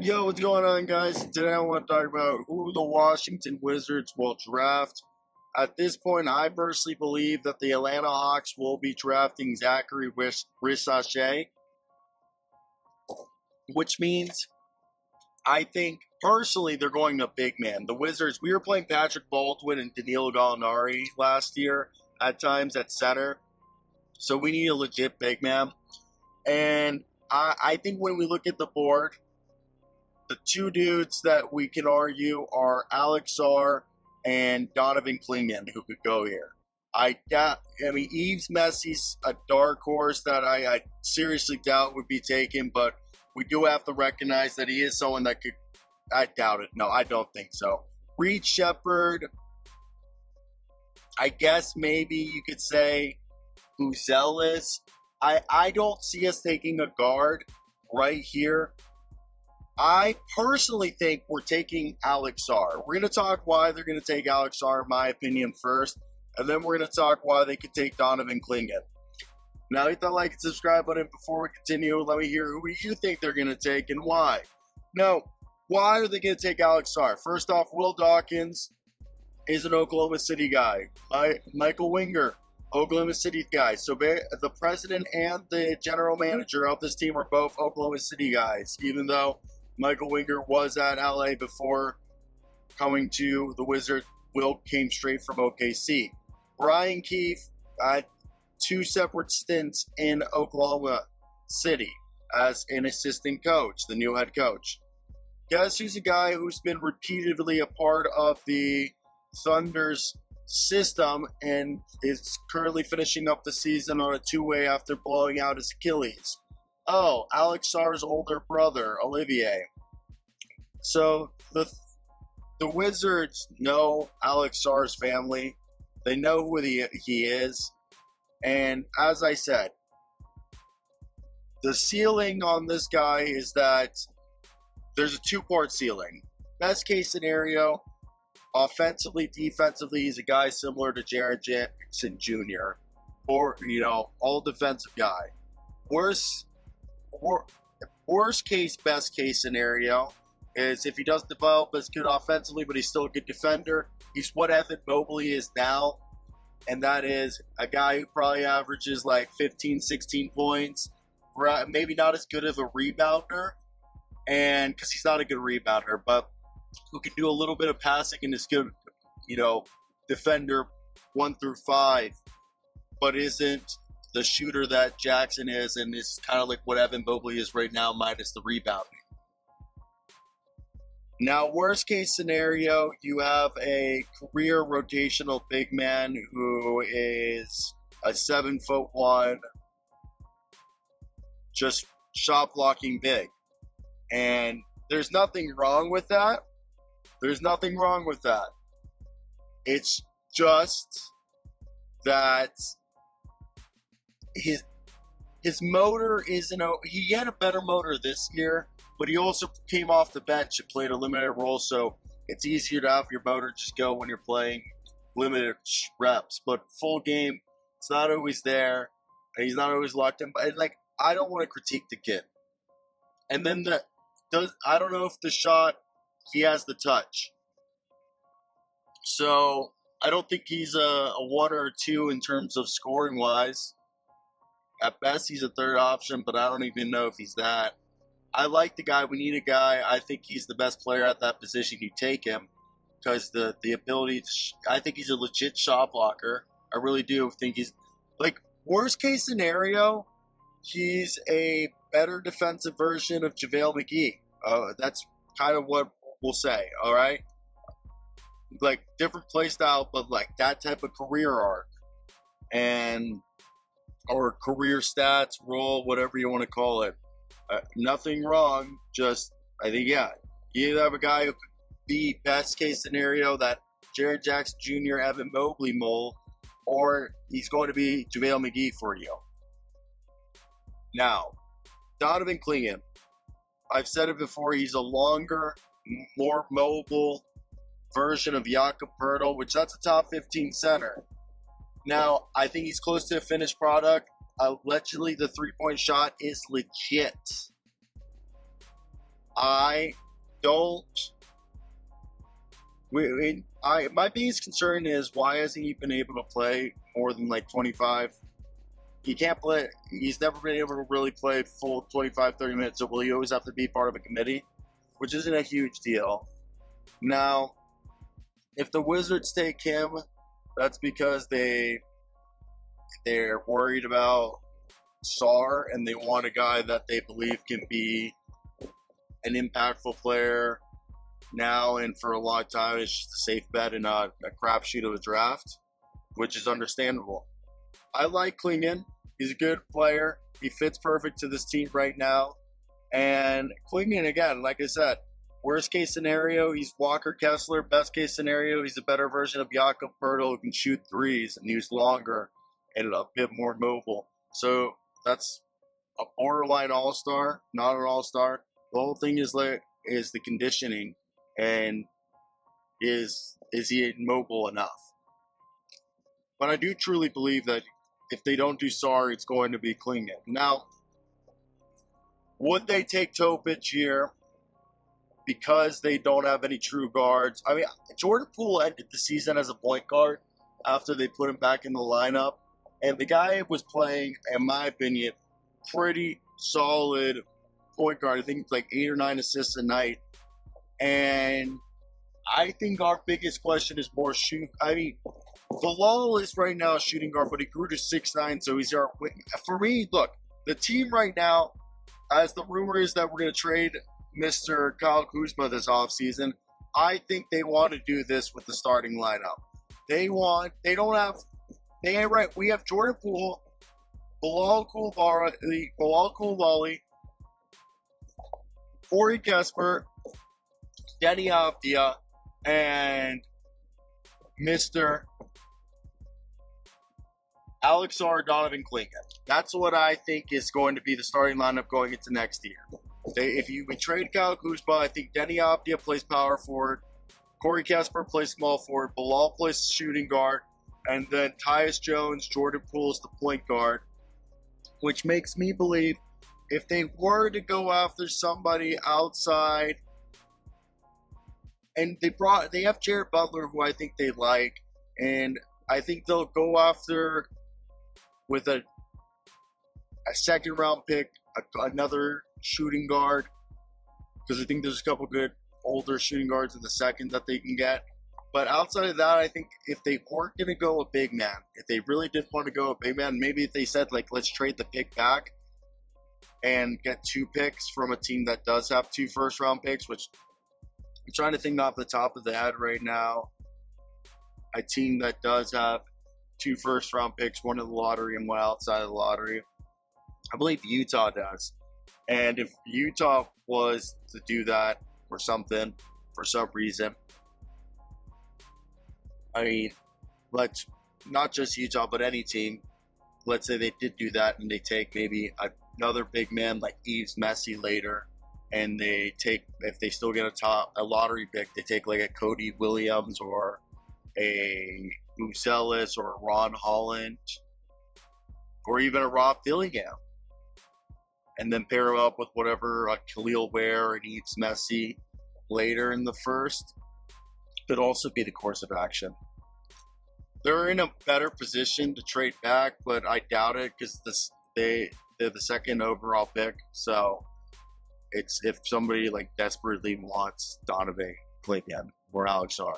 Yo, what's going on, guys? Today I want to talk about who the Washington Wizards will draft. At this point, I personally believe that the Atlanta Hawks will be drafting Zachary Rissachet, which means I think personally they're going to big man. The Wizards, we were playing Patrick Baldwin and Danilo Gallinari last year at times at center, so we need a legit big man. And I think when we look at the board, the two dudes that we can argue are Alex Sarr and Donovan Clingan, who could go here. I mean, Yves Messi's a dark horse that I seriously doubt would be taken, but we do have to recognize that he is someone that could. I doubt it. No, I don't think so. Reed Shepard, I guess maybe you could say Buzelis. I don't see us taking a guard right here. I personally think we're taking Alex Sarr. We're going to talk why they're going to take Alex Sarr, in my opinion, first, and then we're going to talk why they could take Donovan Clingan. Now, hit that like and subscribe button before we continue. Let me hear who you think they're going to take and why. No, why are they going to take Alex Sarr? First off, Will Dawkins is an Oklahoma City guy. Michael Winger, Oklahoma City guy. So the president and the general manager of this team are both Oklahoma City guys, even though Michael Winger was at LA before coming to the Wizards. Will came straight from OKC. Brian Keefe had two separate stints in Oklahoma City as an assistant coach, the new head coach. Guess who's a guy who's been repeatedly a part of the Thunder's system and is currently finishing up the season on a two-way after blowing out his Achilles? Oh, Alex Sarr's older brother, Olivier. So the Wizards know Alex Sarr's family. They know who he is. And as I said, the ceiling on this guy is that there's a two-part ceiling. Best case scenario, offensively, defensively, he's a guy similar to Jaren Jackson Jr. Or, all defensive guy. Worst case, best case scenario is if he doesn't develop as good offensively, but he's still a good defender, he's what Evan Mobley is now. And that is a guy who probably averages like 15, 16 points. Maybe not as good of a rebounder, and because he's not a good rebounder, but who can do a little bit of passing and is good, defender 1 through 5, but isn't the shooter that Jackson is, and is kind of like what Evan Mobley is right now, minus the rebounding. Now, worst case scenario, you have a career rotational big man who is a 7'1", just shot blocking big. And there's nothing wrong with that. There's nothing wrong with that. It's just that his motor isn't. He had a better motor this year, but he also came off the bench and played a limited role, so it's easier to have your motor just go when you're playing limited reps. But full game, it's not always there. He's not always locked in. But I don't want to critique the kid. And then I don't know if the shot, he has the touch. So I don't think he's a 1 or a 2 in terms of scoring wise. At best, he's a third option, but I don't even know if he's that. I like the guy. We need a guy. I think he's the best player at that position. You take him because the ability I think he's a legit shot blocker. I really do think he's worst case scenario, he's a better defensive version of JaVale McGee. That's kind of what we'll say. All right, different play style, but that type of career arc or career stats, role, whatever you want to call it. Nothing wrong, just, I think, you either have a guy who could be best case scenario that Jaren Jackson Jr., Evan Mobley mold, or he's going to be JaVale McGee for you. Now, Donovan Clingan, I've said it before, he's a longer, more mobile version of Jakob Poeltl, which that's a top 15 center. Now, I think he's close to a finished product. Allegedly, the three-point shot is legit. I don't. My biggest concern is why hasn't he been able to play more than like 25? He can't play. He's never been able to really play full 25, 30 minutes. So will he always have to be part of a committee, which isn't a huge deal. Now, if the Wizards take him, that's because they're worried about Sarr and they want a guy that they believe can be an impactful player now and for a long time. It's just a safe bet and not a crapshoot of a draft, which is understandable. I like Clingan. He's a good player. He fits perfect to this team right now. And Clingan, again, like I said, worst case scenario, he's Walker Kessler. Best case scenario, he's a better version of Jakob Poeltl who can shoot threes and he's longer and a bit more mobile. So that's a borderline all-star, not an all-star. The whole thing is the conditioning and is he mobile enough? But I do truly believe that if they don't do Sarr, it's going to be Clingan. Now, would they take Topic here because they don't have any true guards? I mean, Jordan Poole ended the season as a point guard after they put him back in the lineup. And the guy was playing, in my opinion, pretty solid point guard. I think like 8 or 9 assists a night. And I think our biggest question is more shoot. I mean, Bilal is right now a shooting guard, but he grew to 6'9", so he's our. For me, look, the team right now, as the rumor is that we're going to trade Mr. Kyle Kuzma this offseason, I think they want to do this with the starting lineup. They ain't right. We have Jordan Poole, Bilal Coulibaly, Corey Kesper, Denny Avdia, and Mr. Alex Sarr, Donovan Clingan. That's what I think is going to be the starting lineup going into next year. If you would trade Kyle Kuzma, I think Denny Avdia plays power forward, Corey Kesper plays small forward, Bilal plays shooting guard, and then Tyus Jones, Jordan Poole is the point guard, which makes me believe if they were to go after somebody outside, and they have Jared Butler, who I think they like, and I think they'll go after with a second round pick, another shooting guard, because I think there's a couple good older shooting guards in the second that they can get. But outside of that, I think if they weren't going to go a big man, if they really did want to go a big man, maybe if they said, like, let's trade the pick back and get 2 picks from a team that does have 2 first-round picks, which I'm trying to think off the top of the head right now. A team that does have 2 first-round picks, one in the lottery and one outside of the lottery. I believe Utah does. And if Utah was to do that or something, for some reason, I mean, let's not just Utah, but any team. Let's say they did do that, and they take maybe another big man like Yves Messi later, and they take, if they still get a lottery pick, they take like a Cody Williams or a Muselis or a Ron Holland, or even a Rob Dillingham, and then pair him up with whatever Khalil Ware and Yves Messi later in the first. Could also be the course of action. They're in a better position to trade back, but I doubt it because they're the second overall pick. So it's if somebody like desperately wants Donovan Clingan or Alex Sarr.